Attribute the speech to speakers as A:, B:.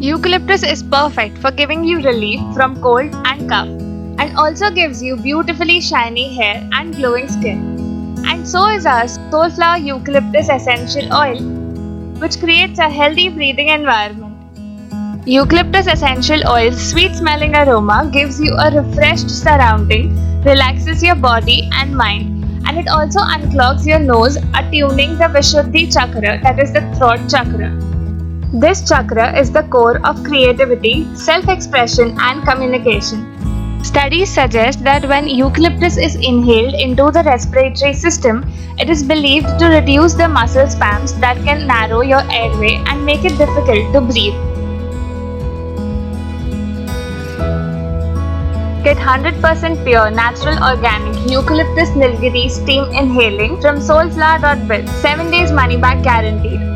A: Eucalyptus is perfect for giving you relief from cold and cough, and also gives you beautifully shiny hair and glowing skin. And so is our Soulflower Eucalyptus essential oil, which creates a healthy breathing environment. Eucalyptus essential oil's sweet smelling aroma gives you a refreshed surrounding, relaxes your body and mind, and it also unclogs your nose, attuning the Vishuddhi chakra, that is the throat chakra. This chakra is the core of creativity, self-expression and communication. Studies suggest that when eucalyptus is inhaled into the respiratory system, it is believed to reduce the muscle spasms that can narrow your airway and make it difficult to breathe. Get 100% pure, natural, organic eucalyptus nilgiri steam inhaling from soulflower.biz. 7 days money back guaranteed.